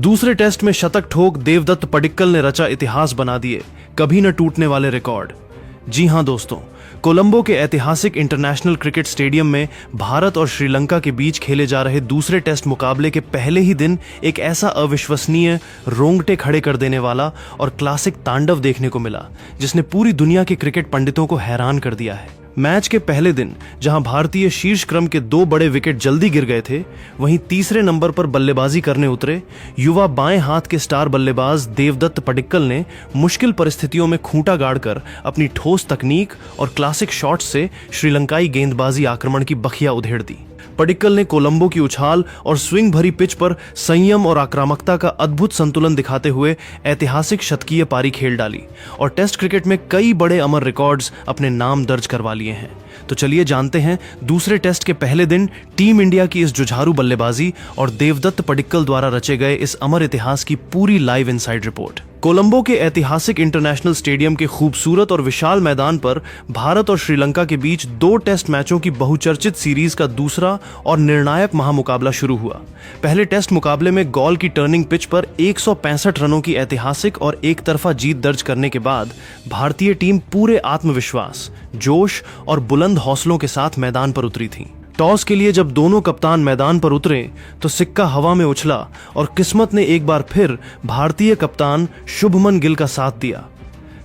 दूसरे टेस्ट में शतक ठोक देवदत्त पडिक्कल ने रचा इतिहास बना दिए कभी न टूटने वाले रिकॉर्ड। जी हां दोस्तों, कोलंबो के ऐतिहासिक इंटरनेशनल क्रिकेट स्टेडियम में भारत और श्रीलंका के बीच खेले जा रहे दूसरे टेस्ट मुकाबले के पहले ही दिन एक ऐसा अविश्वसनीय, रोंगटे खड़े कर देने वाला और क्लासिक तांडव देखने को मिला जिसने पूरी दुनिया के क्रिकेट पंडितों को हैरान कर दिया है। मैच के पहले दिन जहां भारतीय शीर्ष क्रम के 2 बड़े विकेट जल्दी गिर गए थे, वहीं तीसरे नंबर पर बल्लेबाजी करने उतरे युवा बाएं हाथ के स्टार बल्लेबाज देवदत्त पडिक्कल ने मुश्किल परिस्थितियों में खूंटा गाड़कर अपनी ठोस तकनीक और क्लासिक शॉट्स से श्रीलंकाई गेंदबाजी आक्रमण की बखिया उधेड़ दी। पडिक्कल ने कोलंबो की उछाल और स्विंग भरी पिच पर संयम और आक्रामकता का अद्भुत संतुलन दिखाते हुए ऐतिहासिक शतकीय पारी खेल डाली और टेस्ट क्रिकेट में कई बड़े अमर रिकॉर्ड्स अपने नाम दर्ज करवा लिए हैं। तो चलिए जानते हैं दूसरे टेस्ट के पहले दिन टीम इंडिया की इस जुझारू बल्लेबाजी और देवदत्त पडिक्कल द्वारा रचे गए इस अमर इतिहास की पूरी लाइव इनसाइड रिपोर्ट। कोलंबो के ऐतिहासिक इंटरनेशनल स्टेडियम के खूबसूरत और विशाल मैदान पर भारत और श्रीलंका के बीच 2 टेस्ट मैचों की बहुचर्चित सीरीज का दूसरा और निर्णायक महामुकाबला शुरू हुआ। पहले टेस्ट मुकाबले में गॉल की टर्निंग पिच पर 165 रनों की ऐतिहासिक और एक तरफा जीत दर्ज करने के बाद भारतीय टीम पूरे आत्मविश्वास, जोश और बुलंद हौसलों के साथ मैदान पर उतरी थी। टॉस के लिए जब दोनों कप्तान मैदान पर उतरे तो सिक्का हवा में उछला और किस्मत ने एक बार फिर भारतीय कप्तान शुभमन गिल का साथ दिया।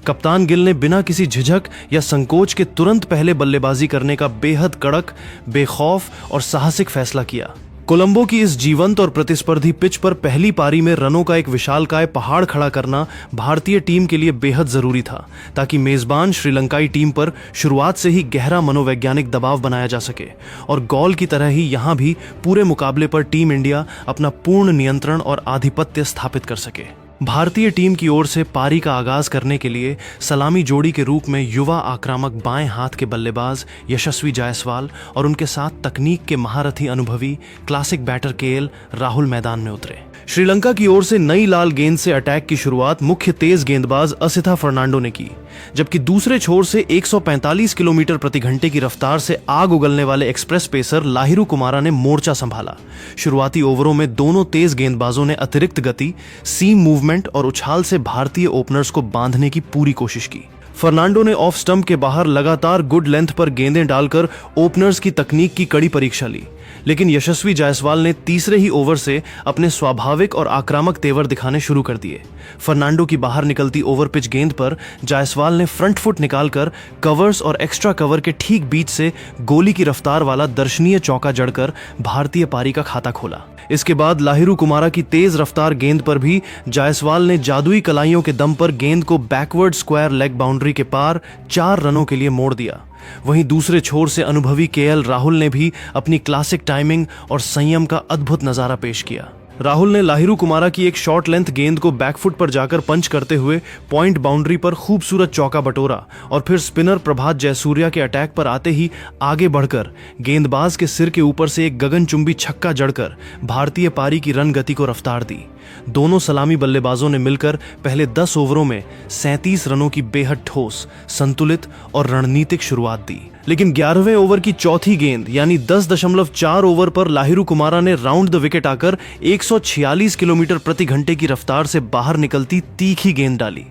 कप्तान गिल ने बिना किसी झिझक या संकोच के तुरंत पहले बल्लेबाजी करने का बेहद कड़क, बेखौफ और साहसिक फैसला किया। कोलंबो की इस जीवंत और प्रतिस्पर्धी पिच पर पहली पारी में रनों का एक विशालकाय पहाड़ खड़ा करना भारतीय टीम के लिए बेहद जरूरी था, ताकि मेजबान श्रीलंकाई टीम पर शुरुआत से ही गहरा मनोवैज्ञानिक दबाव बनाया जा सके और गॉल की तरह ही यहां भी पूरे मुकाबले पर टीम इंडिया अपना पूर्ण नियंत्रण और आधिपत्य स्थापित कर सके। भारतीय टीम की ओर से पारी का आगाज करने के लिए सलामी जोड़ी के रूप में युवा आक्रामक बाएं हाथ के बल्लेबाज यशस्वी जायसवाल और उनके साथ तकनीक के महारथी अनुभवी क्लासिक बैटर केएल राहुल मैदान में उतरे। श्रीलंका की ओर से नई लाल गेंद से अटैक की शुरुआत मुख्य तेज गेंदबाज असिथा फर्नांडो ने की, जबकि दूसरे छोर से 145 किलोमीटर प्रति घंटे की रफ्तार से आग उगलने वाले एक्सप्रेस पेसर लाहिरू कुमारा ने मोर्चा संभाला। शुरुआती ओवरों में दोनों तेज गेंदबाजों ने अतिरिक्त गति, सीम मूवमेंट और उछाल से भारतीय ओपनर्स को बांधने की पूरी कोशिश की। फर्नांडो ने ऑफ स्टंप के बाहर लगातार गुड लेंथ पर गेंदें डालकर ओपनर्स की तकनीक की कड़ी परीक्षा ली, लेकिन यशस्वी जायसवाल ने तीसरे ही ओवर से अपने स्वाभाविक और आक्रामक तेवर दिखाने शुरू कर दिए। फर्नांडो की बाहर निकलती ओवर पिच गेंद पर जायसवाल ने फ्रंट फुट निकालकर कवर्स और एक्स्ट्रा कवर के ठीक बीच से गोली की रफ्तार वाला दर्शनीय चौका जड़कर भारतीय पारी का खाता खोला। इसके बाद लाहिरू कुमारा की तेज रफ्तार गेंद पर भी जायसवाल ने जादुई कलाइयों के दम पर गेंद को बैकवर्ड स्क्वायर लेग बाउंड्री के पार 4 रनों के लिए मोड़ दिया। वहीं दूसरे छोर से अनुभवी केएल राहुल ने भी अपनी क्लासिक टाइमिंग और संयम का अद्भुत नजारा पेश किया। राहुल ने लाहिरू कुमारा की एक शॉर्ट लेंथ गेंद को बैकफुट पर जाकर पंच करते हुए पॉइंट बाउंड्री पर खूबसूरत चौका बटोरा और फिर स्पिनर प्रभात जयसूर्या के अटैक पर आते ही आगे बढ़कर गेंदबाज के सिर के ऊपर से एक गगनचुंबी छक्का जड़कर भारतीय पारी की रन गति को रफ्तार दी। दोनों सलामी बल्लेबाजों ने मिलकर पहले 10 ओवरों में 37 रनों की बेहद ठोस, संतुलित और रणनीतिक शुरुआत दी। लेकिन 11वें ओवर की चौथी गेंद यानी 10.4 ओवर पर लाहिरू कुमारा ने राउंड द विकेट आकर 146 किलोमीटर प्रति घंटे की रफ्तार से बाहर निकलती तीखी गेंद डाली।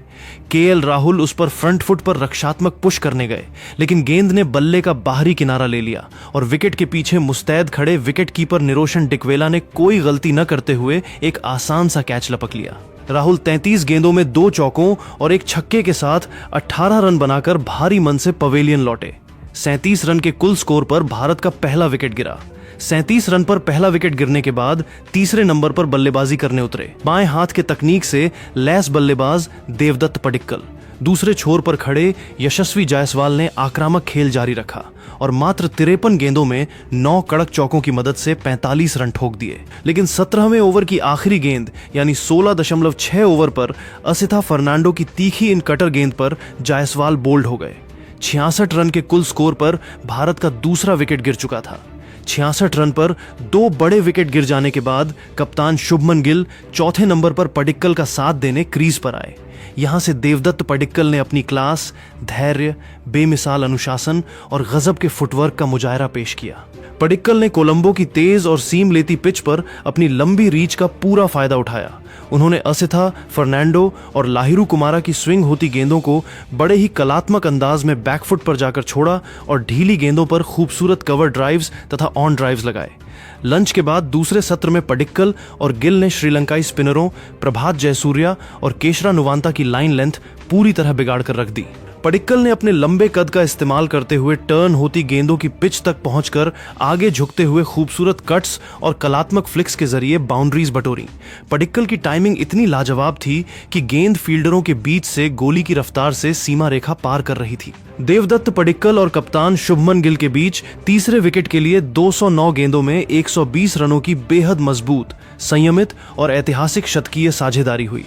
केएल राहुल उस पर फ्रंट फुट पर रक्षात्मक पुश करने गए, लेकिन गेंद ने बल्ले का बाहरी किनारा ले लिया और विकेट के पीछे मुस्तैद खड़े विकेट कीपर निरोशन डिकवेला ने कोई गलती न करते हुए एक आसान सा कैच लपक लिया। राहुल 33 गेंदों में 2 चौकों और एक छक्के के साथ 18 रन बनाकर भारी मन से पवेलियन लौटे। 37 रन के कुल स्कोर पर भारत का पहला विकेट गिरा। 37 रन पर पहला विकेट गिरने के बाद तीसरे नंबर पर बल्लेबाजी करने उतरे बाएं हाथ के तकनीक से लैस बल्लेबाज देवदत्त पडिक्कल। दूसरे छोर पर खड़े यशस्वी जायसवाल ने आक्रामक खेल जारी रखा और मात्र 53 गेंदों में 9 कड़क चौकों की मदद से 45 रन ठोक दिए। लेकिन 17वें ओवर की आखिरी गेंद यानी 16.6 ओवर पर असिथा फर्नांडो की तीखी इन कटर गेंद पर जायसवाल बोल्ड हो गए। 66 रन के कुल स्कोर पर भारत का दूसरा विकेट गिर चुका था। 66 रन पर 2 बड़े विकेट गिर जाने के बाद कप्तान शुभमन गिल चौथे नंबर पर पडिक्कल का साथ देने क्रीज पर आए। यहां से देवदत्त पडिक्कल ने अपनी क्लास, धैर्य, बेमिसाल अनुशासन और गजब के फुटवर्क का मुजाहरा पेश किया। पडिक्कल ने कोलंबो की तेज और सीम लेती पिच पर अपनी लंबी रीच का पूरा फायदा उठाया। उन्होंने असिथा, फर्नांडो और लाहिरू कुमारा की स्विंग होती गेंदों को बड़े ही कलात्मक अंदाज में बैकफुट पर जाकर छोड़ा और ढीली गेंदों पर खूबसूरत कवर ड्राइव्स तथा ऑन ड्राइव्स लगाए। लंच के बाद दूसरे सत्र में पडिक्कल और गिल ने श्रीलंकाई स्पिनरों प्रभात जयसूर्या और केशरा नुवांता की लाइन लेंथ पूरी तरह बिगाड़ कर रख दी। पडिक्कल ने अपने लंबे कद का इस्तेमाल करते हुए टर्न होती गेंदों की पिच तक पहुंचकर आगे झुकते हुए खूबसूरत कट्स और कलात्मक फ्लिक्स के जरिए बाउंड्रीज बटोरी। पडिक्कल की टाइमिंग इतनी लाजवाब थी कि गेंद फील्डरों के बीच से गोली की रफ्तार से सीमा रेखा पार कर रही थी। देवदत्त पडिक्कल और कप्तान शुभमन गिल के बीच तीसरे विकेट के लिए 209 गेंदों में 120 रनों की बेहद मजबूत, संयमित और ऐतिहासिक शतकीय साझेदारी हुई।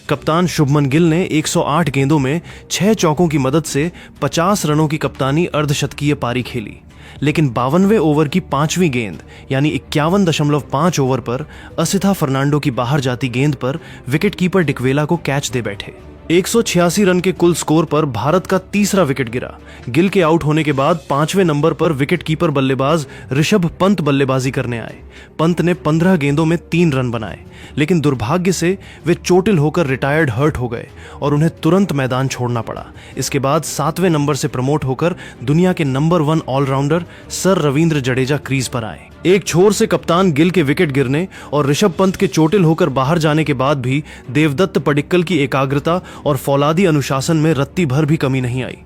कप्तान शुभमन गिल ने 108 गेंदों में 6 चौकों की मदद से 50 रनों की कप्तानी अर्धशतकीय पारी खेली, लेकिन 52वें ओवर की 5वीं गेंद यानी 51.5 ओवर पर असिथा फर्नांडो की बाहर जाती गेंद पर विकेटकीपर डिकवेला को कैच दे बैठे। 186 रन के कुल स्कोर पर भारत का तीसरा विकेट गिरा। गिल के आउट होने के बाद 5वें नंबर पर विकेटकीपर बल्लेबाज ऋषभ पंत बल्लेबाजी करने आए। पंत ने 15 गेंदों में 3 रन बनाए, लेकिन दुर्भाग्य से वे चोटिल होकर रिटायर्ड हर्ट हो गए और उन्हें तुरंत मैदान छोड़ना पड़ा। इसके बाद 7वें नंबर से प्रमोट होकर दुनिया के number 1 allrounder sir Ravindra Jadeja crease पर आए। एक छोर से कप्तान गिल के विकेट गिरने और ऋषभ पंत के चोटिल होकर बाहर जाने के बाद भी देवदत्त पडिक्कल की एकाग्रता और फौलादी अनुशासन में रत्ती भर भी कमी नहीं आई।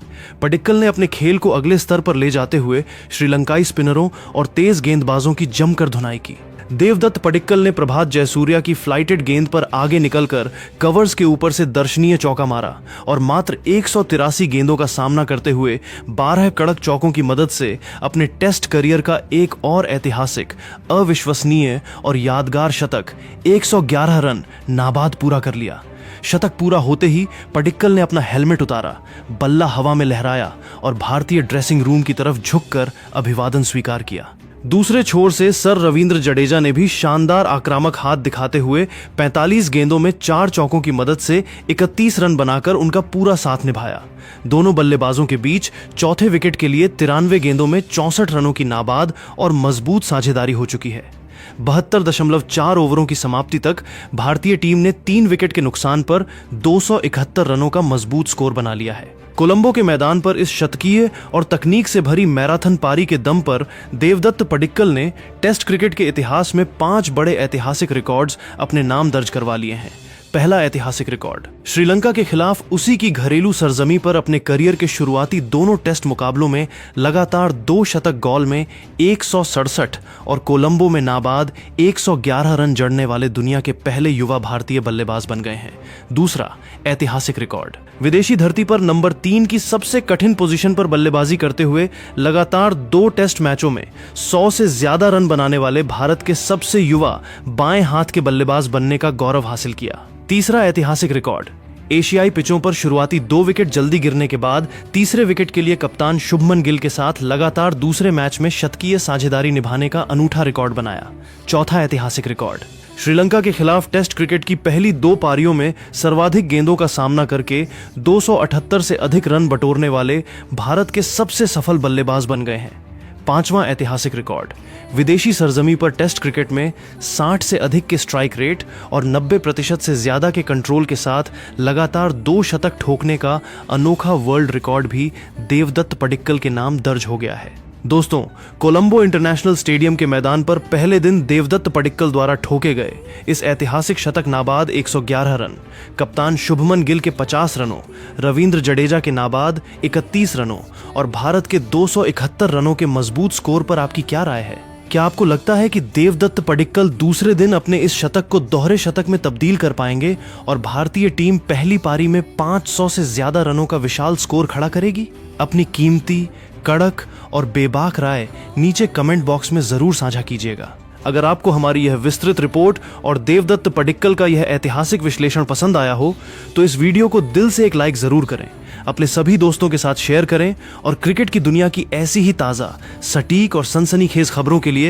पडिक्कल ने अपने खेल को अगले स्तर पर ले जाते हुए श्रीलंकाई स्पिनरों और तेज गेंदबाजों की जमकर धुनाई की। देवदत्त पडिक्कल ने प्रभात जयसूर्या की फ्लाइटेड गेंद पर आगे निकलकर कवर्स के ऊपर से दर्शनीय चौका मारा और मात्र 183 गेंदों का सामना करते हुए 12 कड़क चौकों की मदद से अपने टेस्ट करियर का एक और ऐतिहासिक, अविश्वसनीय और यादगार शतक 111 रन नाबाद पूरा कर लिया। शतक पूरा होते ही पडिक्कल ने अपना हेलमेट उतारा, बल्ला हवा में लहराया और भारतीय ड्रेसिंग रूम की तरफ झुककर अभिवादन स्वीकार किया। दूसरे छोर से सर रविंद्र जडेजा ने भी शानदार आक्रामक हाथ दिखाते हुए 45 गेंदों में 4 चौकों की मदद से 31 रन बनाकर उनका पूरा साथ निभाया। दोनों बल्लेबाजों के बीच चौथे विकेट के लिए 93 गेंदों में 64 रनों की नाबाद और मजबूत साझेदारी हो चुकी है। 72.4 ओवरों की समाप्ति तक भारतीय टीम ने 3 विकेट के नुकसान पर 271 रनों का मजबूत स्कोर बना लिया है। कोलंबो के मैदान पर इस शतकीय और तकनीक से भरी मैराथन पारी के दम पर देवदत्त पडिक्कल ने टेस्ट क्रिकेट के इतिहास में 5 बड़े ऐतिहासिक रिकॉर्ड्स अपने नाम दर्ज करवा लिए हैं। पहला ऐतिहासिक रिकॉर्ड, श्रीलंका के खिलाफ उसी की घरेलू सरजमी पर अपने करियर के शुरुआती दोनों टेस्ट मुकाबलों में लगातार 2 शतक गॉल में 167 और कोलंबो में नाबाद 111 रन जड़ने वाले दुनिया के पहले युवा भारतीय बल्लेबाज बन गए हैं। दूसरा ऐतिहासिक रिकॉर्ड, विदेशी धरती पर नंबर 3 की सबसे कठिन पोजीशन पर बल्लेबाजी करते हुए लगातार 2 टेस्ट मैचों में 100 से ज्यादा रन बनाने वाले भारत के सबसे युवा बाएं हाथ के बल्लेबाज बनने का गौरव हासिल किया। तीसरा ऐतिहासिक रिकॉर्ड, एशियाई पिचों पर शुरुआती 2 विकेट जल्दी गिरने के बाद तीसरे विकेट के लिए कप्तान शुभमन गिल के साथ लगातार दूसरे मैच में शतकीय साझेदारी निभाने का अनूठा रिकॉर्ड बनाया। चौथा ऐतिहासिक रिकॉर्ड, श्रीलंका के खिलाफ टेस्ट क्रिकेट की पहली 2 पारियों में सर्वाधिक गेंदों का सामना करके 278 से अधिक रन बटोरने वाले भारत के सबसे सफल बल्लेबाज बन गए हैं। पांचवां ऐतिहासिक रिकॉर्ड, विदेशी सरजमी पर टेस्ट क्रिकेट में 60 से अधिक के स्ट्राइक रेट और 90% से ज्यादा के कंट्रोल के साथ लगातार 2 शतक ठोकने का अनोखा वर्ल्ड रिकॉर्ड भी देवदत्त पडिक्कल के नाम दर्ज हो गया है। दोस्तों, कोलंबो इंटरनेशनल स्टेडियम के मैदान पर पहले दिन देवदत्त पडिक्कल द्वारा ठोके गए इस ऐतिहासिक शतक नाबाद 111 रन, कप्तान शुभमन गिल के 50 रनों, रविंद्र जडेजा के नाबाद 31 रनों और भारत के 271 रनों के मजबूत स्कोर पर आपकी क्या राय है? क्या आपको लगता है कि देवदत्त पडिक्कल दूसरे दिन अपने इस शतक को दोहरे शतक में तब्दील कर पाएंगे और भारतीय टीम पहली पारी में 500 से ज्यादा रनों का विशाल स्कोर खड़ा करेगी? अपनी कीमती, कड़क और बेबाक राय नीचे कमेंट बॉक्स में जरूर साझा कीजिएगा। अगर आपको हमारी यह विस्तृत रिपोर्ट और देवदत्त पडिक्कल का यह ऐतिहासिक विश्लेषण पसंद आया हो तो इस वीडियो को दिल से एक लाइक जरूर करें, अपने सभी दोस्तों के साथ शेयर करें और क्रिकेट की दुनिया की ऐसी ही ताज़ा, सटीक और सनसनीखेज खबरों के लिए